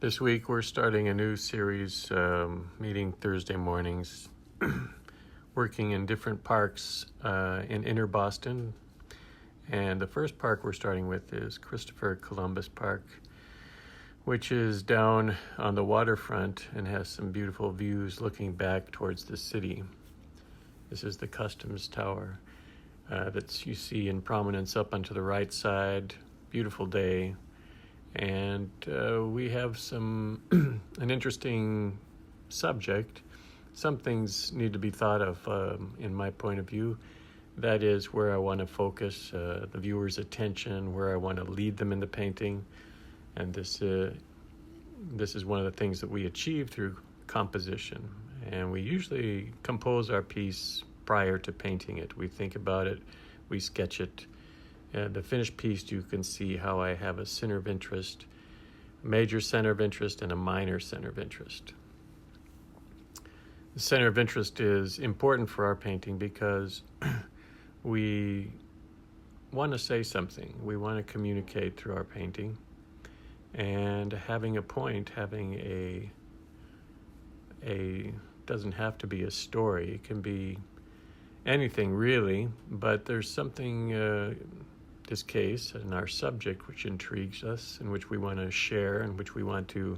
This week we're starting a new series, meeting Thursday mornings, working in different parks in inner Boston. And the first park we're starting with is Christopher Columbus Park, which is down on the waterfront and has some beautiful views looking back towards the city. This is the Customs Tower that you see in prominence up onto the right side. Beautiful day. And we have an interesting subject. Some things need to be thought of in my point of view. That is where I want to focus the viewer's attention, where I want to lead them in the painting. And this is one of the things that we achieve through composition. And we usually compose our piece prior to painting it. We think about it, we sketch it. And the finished piece, you can see how I have a center of interest, a major center of interest, and a minor center of interest. The center of interest is important for our painting because we want to say something. We want to communicate through our painting. And having a point, having a doesn't have to be a story. It can be anything really, but there's something this case and our subject which intrigues us and which we want to share and which we want to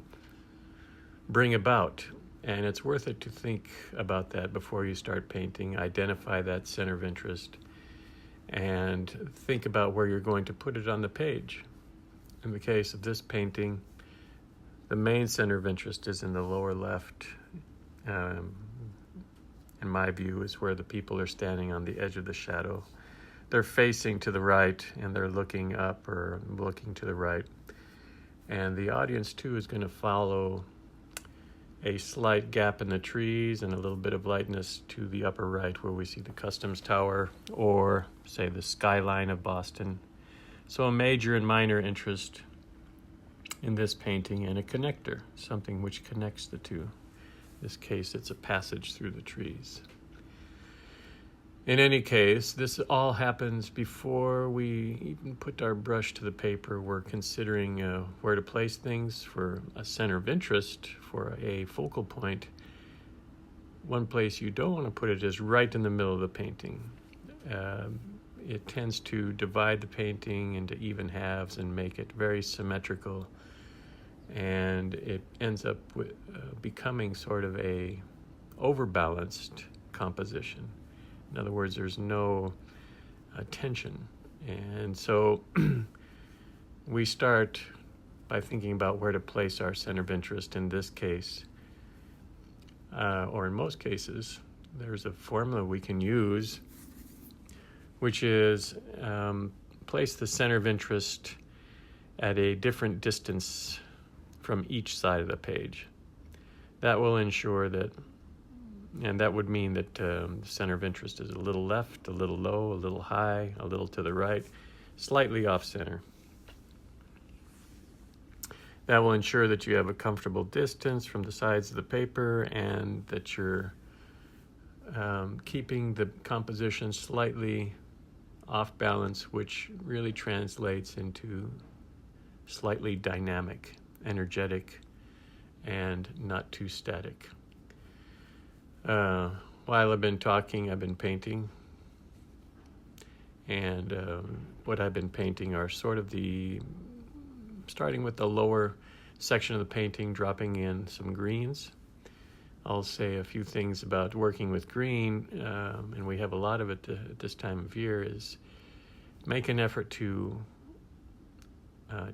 bring about. And it's worth it to think about that before you start painting. Identify that center of interest and think about where you're going to put it on the page. In the case of this painting, the main center of interest is in the lower left. In my view, is where the people are standing on the edge of the shadow. They're facing to the right and they're looking up or looking to the right. And the audience too is going to follow a slight gap in the trees and a little bit of lightness to the upper right where we see the Customs Tower or say the skyline of Boston. So a major and minor interest in this painting and a connector, something which connects the two. In this case, it's a passage through the trees. In any case, this all happens before we even put our brush to the paper. We're considering where to place things for a center of interest, for a focal point. One place you don't want to put it is right in the middle of the painting. It tends to divide the painting into even halves and make it very symmetrical. And it ends up with, becoming sort of a overbalanced composition. In other words, there's no tension. And so we start by thinking about where to place our center of interest. In this case, or in most cases, there's a formula we can use, which is place the center of interest at a different distance from each side of the page. That will ensure that, and that would mean that the center of interest is a little left, a little low, a little high, a little to the right, slightly off center. That will ensure that you have a comfortable distance from the sides of the paper and that you're keeping the composition slightly off balance, which really translates into slightly dynamic, energetic, and not too static. While I've been talking, I've been painting. And what I've been painting are sort of starting with the lower section of the painting, dropping in some greens. I'll say a few things about working with green, and we have a lot of it at this time of year, is make an effort to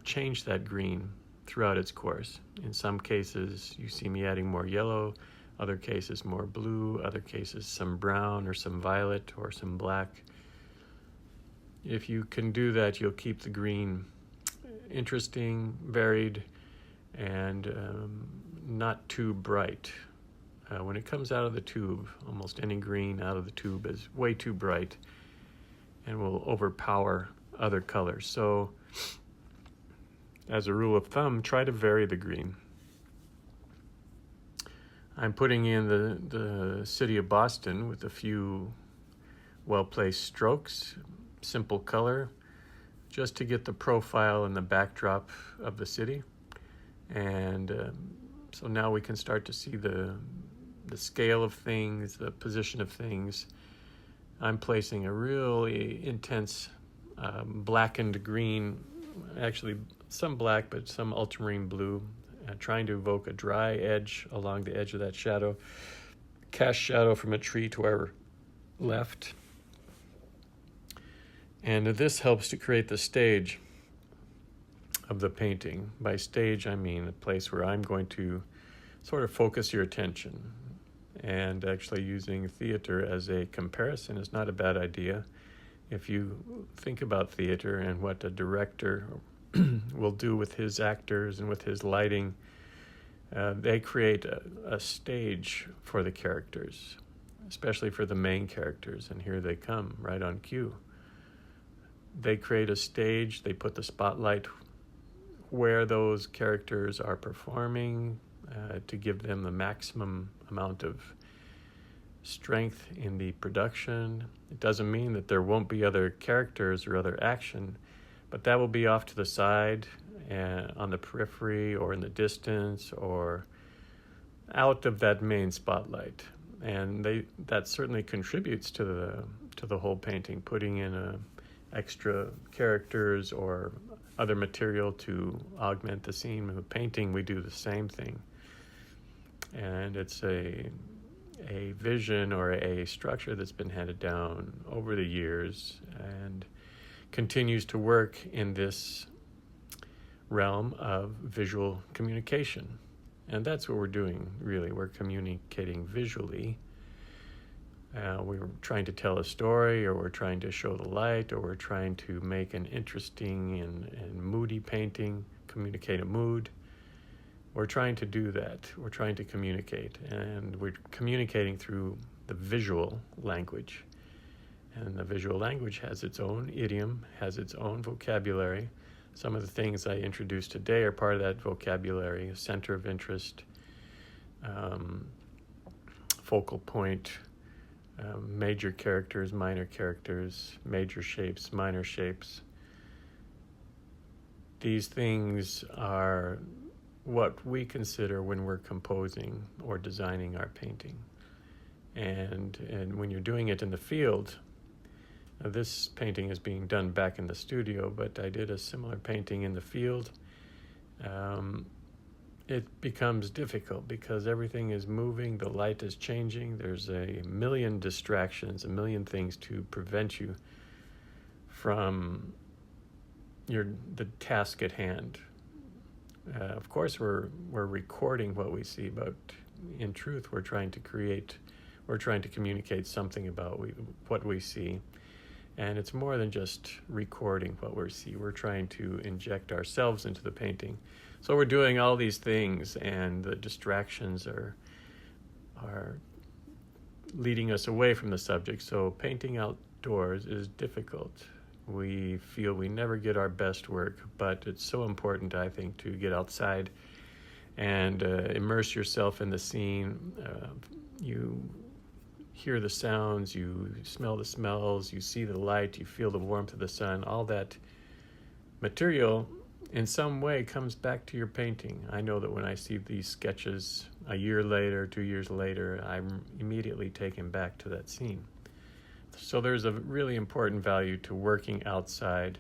change that green throughout its course. In some cases, you see me adding more yellow, other cases more blue, other cases some brown or some violet or some black. If you can do that, you'll keep the green interesting, varied, and not too bright. When it comes out of the tube, almost any green out of the tube is way too bright and will overpower other colors. So, as a rule of thumb, try to vary the green. I'm putting in the city of Boston with a few well-placed strokes, simple color, just to get the profile and the backdrop of the city. And so now we can start to see the scale of things, the position of things. I'm placing a really intense blackened green, actually some black, but some ultramarine blue, trying to evoke a dry edge along the edge of that shadow, cast shadow from a tree to our left. And this helps to create the stage of the painting. By stage, I mean a place where I'm going to sort of focus your attention. And actually using theater as a comparison is not a bad idea. If you think about theater and what a director will do with his actors and with his lighting, they create a stage for the characters, especially for the main characters. And here they come, right on cue. They create a stage, they put the spotlight where those characters are performing to give them the maximum amount of strength in the production. It doesn't mean that there won't be other characters or other action, but that will be off to the side and on the periphery or in the distance or out of that main spotlight. And that certainly contributes to the whole painting, putting in extra characters or other material to augment the scene. With painting, we do the same thing. And it's a vision or a structure that's been handed down over the years and continues to work in this realm of visual communication. And that's what we're doing, really. We're communicating visually. We're trying to tell a story, or we're trying to show the light, or we're trying to make an interesting and moody painting, communicate a mood. We're trying to do that. We're trying to communicate, and we're communicating through the visual language. And the visual language has its own idiom, has its own vocabulary. Some of the things I introduced today are part of that vocabulary: center of interest, focal point, major characters, minor characters, major shapes, minor shapes. These things are what we consider when we're composing or designing our painting. And when you're doing it in the field, now this painting is being done back in the studio, but I did a similar painting in the field. It becomes difficult because everything is moving, the light is changing, there's a million distractions, a million things to prevent you from the task at hand. Of course, we're recording what we see, but in truth, we're trying to communicate something about what we see. And it's more than just recording what we see. We're trying to inject ourselves into the painting. So we're doing all these things, and the distractions are leading us away from the subject. So painting outdoors is difficult. We feel we never get our best work, but it's so important, I think, to get outside and immerse yourself in the scene. You hear the sounds, you smell the smells, you see the light, you feel the warmth of the sun. All that material in some way comes back to your painting. I know that when I see these sketches a year later, 2 years later, I'm immediately taken back to that scene. So there's a really important value to working outside,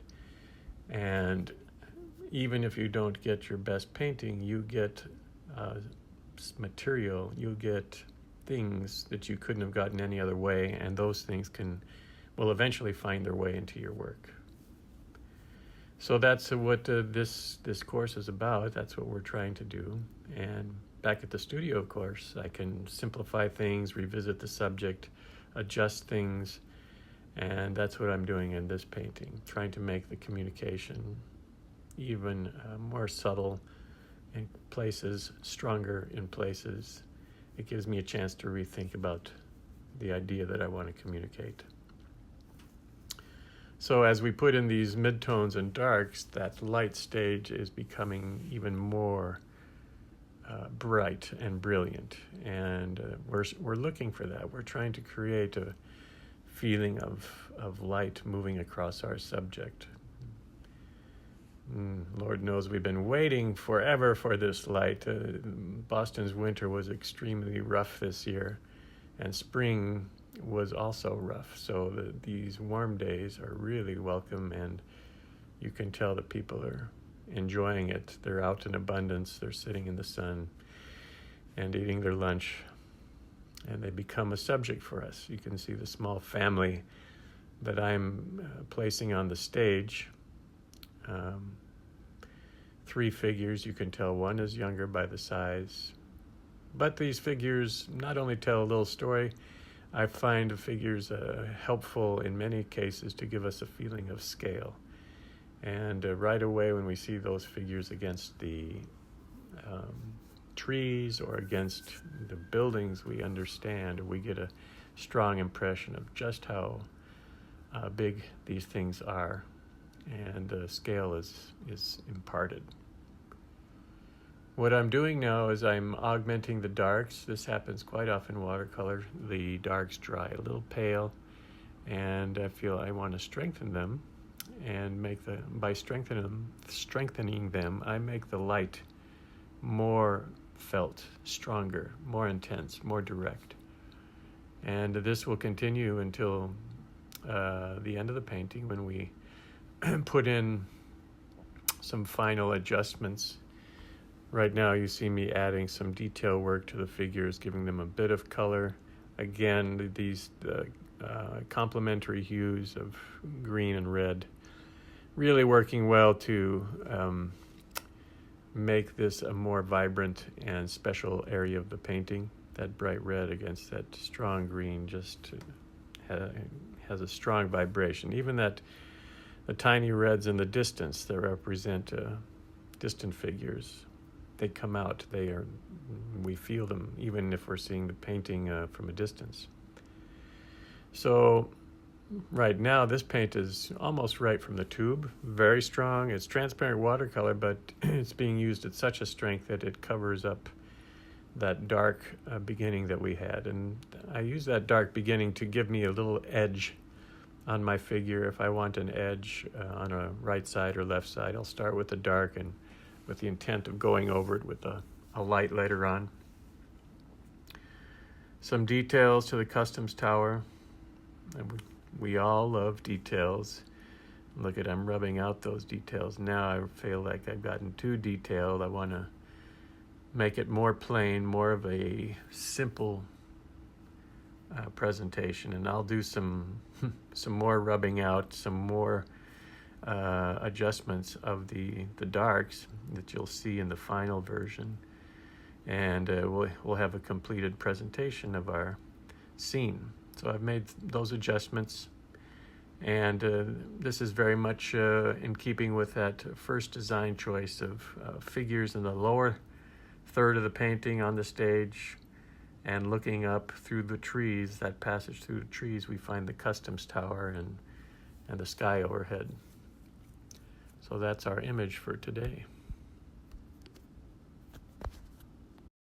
and even if you don't get your best painting, you get material, you get things that you couldn't have gotten any other way, and those things will eventually find their way into your work. So that's what this course is about. That's what we're trying to do. And back at the studio, of course, I can simplify things, revisit the subject, adjust things, and that's what I'm doing in this painting, trying to make the communication even more subtle in places, stronger in places. It gives me a chance to rethink about the idea that I want to communicate. So as we put in these midtones and darks, that light stage is becoming even more bright and brilliant. And we're looking for that. We're trying to create a feeling of light moving across our subject. Lord knows we've been waiting forever for this light. Boston's winter was extremely rough this year, and spring was also rough. So these warm days are really welcome, and you can tell that people are enjoying it. They're out in abundance. They're sitting in the sun and eating their lunch, and they become a subject for us. You can see the small family that I'm placing on the stage. 3 figures. You can tell one is younger by the size. But these figures not only tell a little story, I find the figures helpful in many cases to give us a feeling of scale. And right away when we see those figures against the trees or against the buildings, we understand, or we get a strong impression of just how big these things are, and scale is imparted. What I'm doing now is I'm augmenting the darks. This happens quite often in watercolor. The darks dry a little pale, and I feel I want to strengthen them, and by strengthening them, I make the light more felt, stronger, more intense, more direct. And this will continue until the end of the painting, when we put in some final adjustments. Right now you see me adding some detail work to the figures, giving them a bit of color. Again, these complementary hues of green and red really working well to make this a more vibrant and special area of the painting. That bright red against that strong green just has a strong vibration. Even the tiny reds in the distance that represent distant figures, they come out. We feel them even if we're seeing the painting from a distance. So right now this paint is almost right from the tube, very strong. It's transparent watercolor, but it's being used at such a strength that it covers up that dark beginning that we had. And I use that dark beginning to give me a little edge on my figure. If I want an edge on a right side or left side, I'll start with the dark, and with the intent of going over it with a light later on. Some details to the customs tower. We all love details. Look at, I'm rubbing out those details now. I feel like I've gotten too detailed. I want to make it more plain, more of a simple presentation, and I'll do some more rubbing out, some more adjustments of the darks that you'll see in the final version, and we'll have a completed presentation of our scene. So I've made those adjustments, and this is very much in keeping with that first design choice of figures in the lower third of the painting on the stage, and looking up through the trees, that passage through the trees, we find the customs tower and the sky overhead. So that's our image for today.